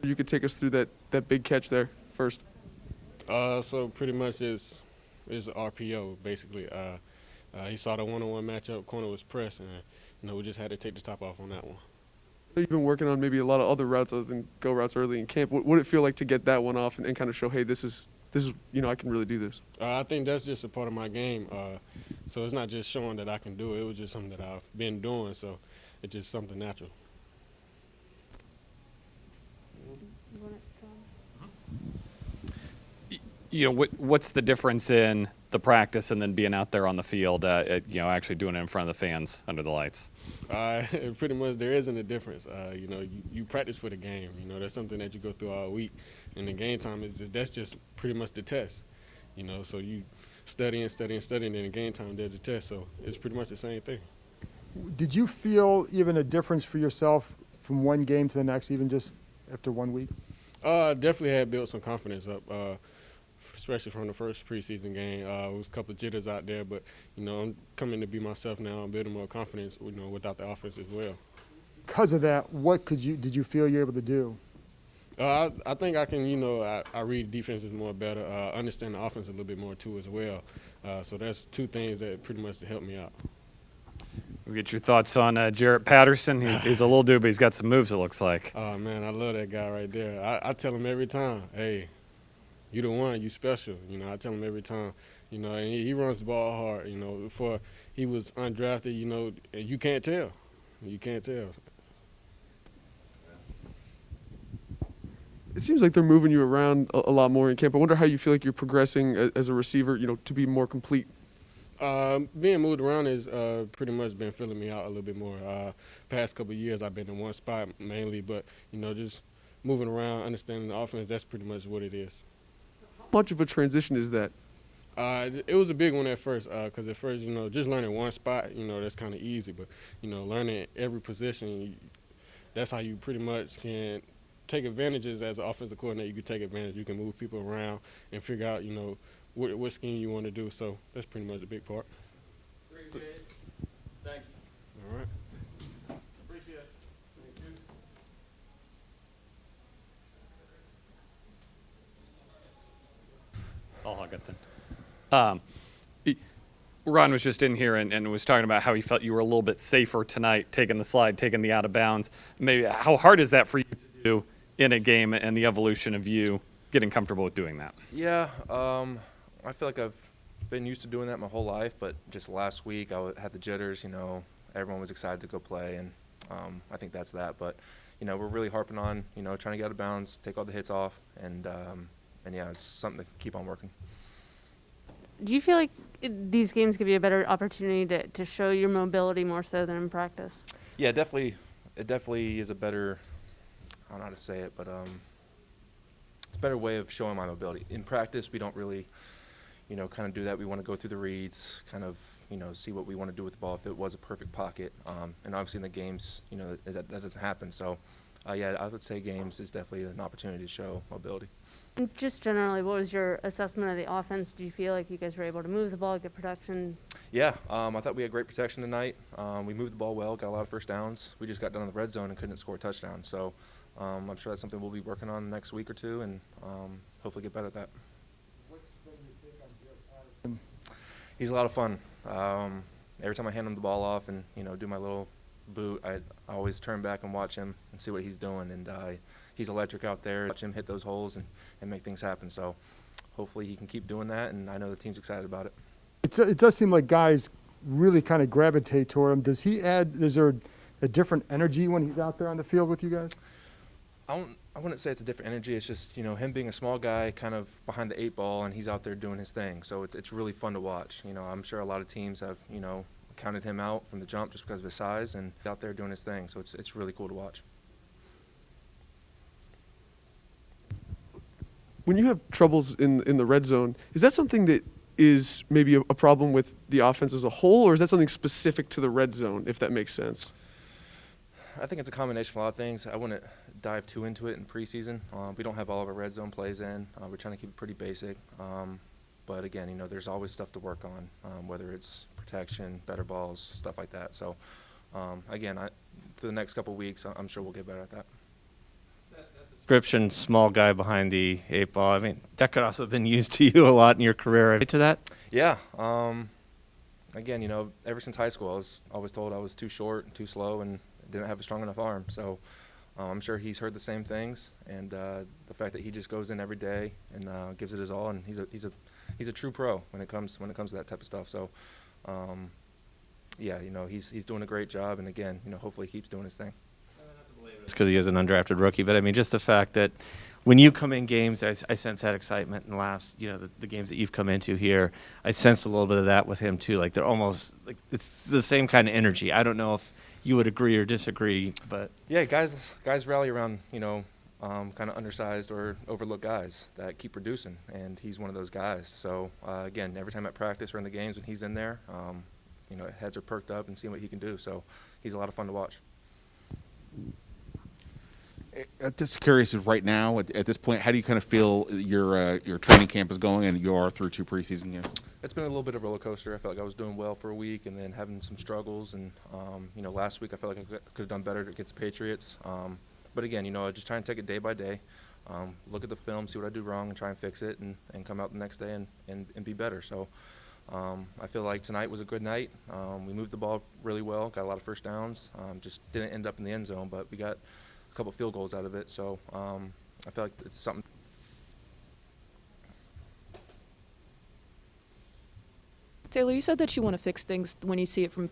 You could take us through that big catch there first. So pretty much it's RPO basically. He saw the one-on-one matchup, corner was pressed, and we just had to take the top off on that one. You've been working on maybe a lot of other routes other than go routes early in camp. What would it feel like to get that one off and kind of show, hey, this is I can really do this? I think that's just a part of my game. So it's not just showing that I can do it. It was just something that I've been doing, so it's just something natural. What's the difference in the practice and then being out there on the field, actually doing it in front of the fans under the lights? Pretty much there isn't a difference. You practice for the game. That's something that you go through all week. And the game time that's just pretty much the test. So you study and then in game time there's a test. So it's pretty much the same thing. Did you feel even a difference for yourself from one game to the next, even just after 1 week? Definitely had built some confidence up. Especially from the first preseason game. It was a couple of jitters out there, but, I'm coming to be myself now. I'm building more confidence, without the offense as well. Because of that, what did you feel you're able to do? I think I can, I read defenses more better, understand the offense a little bit more too as well. So that's two things that pretty much help me out. We'll get your thoughts on Jarrett Patterson. He's a little dude, but he's got some moves, it looks like. Oh, man, I love that guy right there. I tell him every time, hey, you the one, you special. I tell him every time, and he runs the ball hard. Before he was undrafted, and you can't tell. You can't tell. It seems like they're moving you around a lot more in camp. I wonder how you feel like you're progressing as a receiver, to be more complete. Being moved around has pretty much been filling me out a little bit more. Past couple of years I've been in one spot mainly, but, just moving around, understanding the offense, that's pretty much what it is. How much of a transition is that? It was a big one at first, because at first, just learning one spot, that's kind of easy. But, learning every position, that's how you pretty much can take advantages as an offensive coordinator. You can take advantage. You can move people around and figure out, what scheme you want to do. So that's pretty much a big part. Great, Jay. Thank you. All right. Appreciate it. Thank you. I'll hug it then. Ron was just in here and was talking about how he felt you were a little bit safer tonight, taking the slide, taking the out of bounds. Maybe how hard is that for you to do in a game and the evolution of you getting comfortable with doing that? Yeah, I feel like I've been used to doing that my whole life, but just last week I had the jitters. Everyone was excited to go play, and I think that's that. But we're really harping on trying to get out of bounds, take all the hits off, and yeah, it's something to keep on working. Do you feel like these games give you a better opportunity to show your mobility more so than in practice? Yeah, definitely. It definitely is a better, I don't know how to say it, but it's a better way of showing my mobility. In practice, we don't really, kind of do that. We want to go through the reads, kind of, see what we want to do with the ball if it was a perfect pocket. And obviously in the games, that doesn't happen. So, yeah, I would say games is definitely an opportunity to show mobility. And just generally, what was your assessment of the offense? Do you feel like you guys were able to move the ball, get production? Yeah, I thought we had great protection tonight. We moved the ball well, got a lot of first downs. We just got down in the red zone and couldn't score a touchdown. So I'm sure that's something we'll be working on the next week or two and hopefully get better at that. What's been your take on Jarrett Patterson? He's a lot of fun. Every time I hand him the ball off and, do my little boot, I always turn back and watch him and see what he's doing. And he's electric out there. Watch him hit those holes and make things happen. So hopefully he can keep doing that, and I know the team's excited about it. It does seem like guys really kind of gravitate toward him. Does he add – is there a different energy when he's out there on the field with you guys? I wouldn't say it's a different energy. It's just, him being a small guy kind of behind the eight ball, and he's out there doing his thing. So it's really fun to watch. I'm sure a lot of teams have, counted him out from the jump just because of his size, and he's out there doing his thing. So it's really cool to watch. When you have troubles in the red zone, is that something that is maybe a problem with the offense as a whole, or is that something specific to the red zone, if that makes sense? I think it's a combination of a lot of things. I wouldn't dive too into it in preseason. We don't have all of our red zone plays in. We're trying to keep it pretty basic. But again, there's always stuff to work on, whether it's protection, better balls, stuff like that. So again, for the next couple of weeks, I'm sure we'll get better at that. That's description, small guy behind the 8 ball. I mean, that could also have been used to you a lot in your career. To that? Yeah. Again, ever since high school, I was always told I was too short and too slow and didn't have a strong enough arm. So I'm sure he's heard the same things. And the fact that he just goes in every day and gives it his all, and he's a true pro when it comes to that type of stuff. So yeah, he's doing a great job. And again, hopefully he keeps doing his thing. It's because he is an undrafted rookie, but I mean, just the fact that when you come in games, I sense that excitement in the last, the games that you've come into here. I sense a little bit of that with him too. Like they're almost like it's the same kind of energy. I don't know if you would agree or disagree, but Yeah, guys rally around, kind of undersized or overlooked guys that keep producing, and he's one of those guys. So again, every time at practice or in the games when he's in there, heads are perked up and seeing what he can do. So he's a lot of fun to watch. Just curious, right now, at this point, how do you kind of feel your training camp is going, and you are through 2 preseason games? It's been a little bit of a roller coaster. I felt like I was doing well for a week and then having some struggles. And, last week I felt like I could have done better against the Patriots. But again, just try and take it day by day, look at the film, see what I do wrong, and try and fix it and come out the next day and be better. So I feel like tonight was a good night. We moved the ball really well, got a lot of first downs, just didn't end up in the end zone, but we got a couple field goals out of it. So I feel like it's something. Taylor, you said that you want to fix things when you see it from